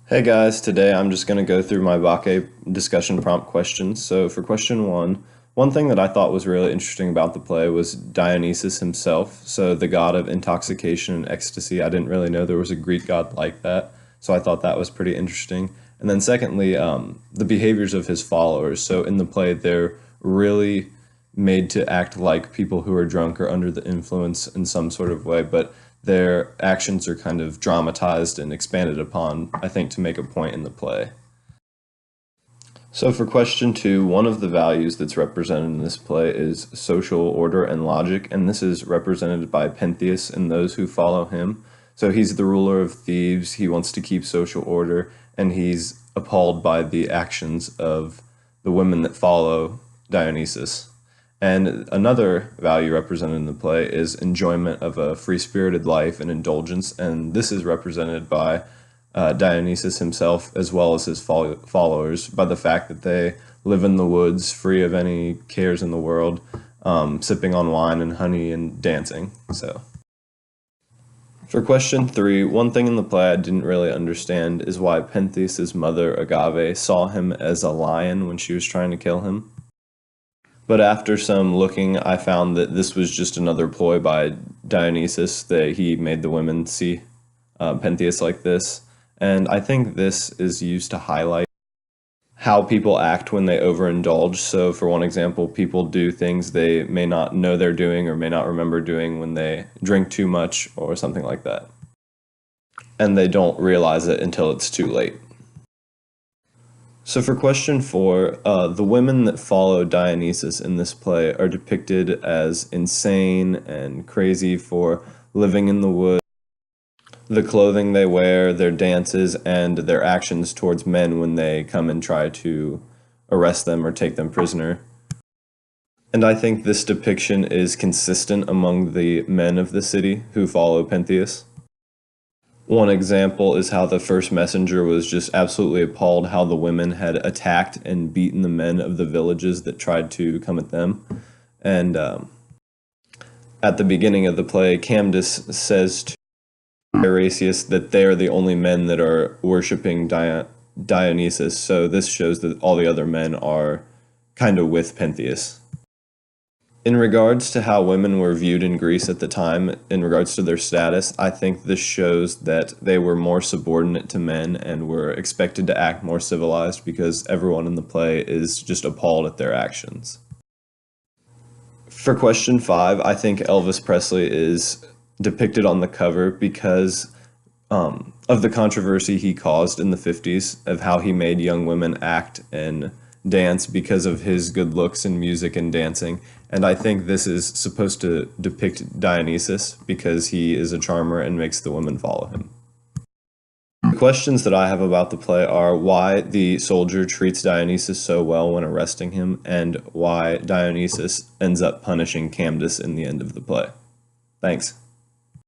Hey guys, today I'm just going to go through my Bacchae discussion prompt questions. So for question one thing that I thought was really interesting about the play was Dionysus himself. So the god of intoxication and ecstasy. I didn't really know there was a Greek god like that, so I thought that was pretty interesting. And then secondly, the behaviors of his followers. So in the play, they're really made to act like people who are drunk or under the influence in some sort of way, but their actions are kind of dramatized and expanded upon, I think, to make a point in the play. So for question two, one of the values that's represented in this play is social order and logic, and this is represented by Pentheus and those who follow him. So he's the ruler of thieves, he wants to keep social order, and he's appalled by the actions of the women that follow Dionysus. And another value represented in the play is enjoyment of a free-spirited life and indulgence, and this is represented by Dionysus himself as well as his followers by the fact that they live in the woods free of any cares in the world, sipping on wine and honey and dancing. So, for question three, one thing in the play I didn't really understand is why Pentheus' mother, Agave, saw him as a lion when she was trying to kill him. But after some looking, I found that this was just another ploy by Dionysus, that he made the women see Pentheus like this. And I think this is used to highlight how people act when they overindulge. So for one example, people do things they may not know they're doing or may not remember doing when they drink too much or something like that. And they don't realize it until it's too late. So for question four, the women that follow Dionysus in this play are depicted as insane and crazy for living in the woods, the clothing they wear, their dances, and their actions towards men when they come and try to arrest them or take them prisoner. And I think this depiction is consistent among the men of the city who follow Pentheus. One example is how the first messenger was just absolutely appalled how the women had attacked and beaten the men of the villages that tried to come at them. And at the beginning of the play, Camdus says to Eurasius that they are the only men that are worshiping Dionysus, so this shows that all the other men are kind of with Pentheus. In regards to how women were viewed in Greece at the time, in regards to their status, I think this shows that they were more subordinate to men and were expected to act more civilized because everyone in the play is just appalled at their actions. For question five, I think Elvis Presley is depicted on the cover because of the controversy he caused in the 50s of how he made young women act and dance because of his good looks in music and dancing. And I think this is supposed to depict Dionysus because he is a charmer and makes the women follow him. The questions that I have about the play are why the soldier treats Dionysus so well when arresting him, and why Dionysus ends up punishing Camdus in the end of the play. Thanks.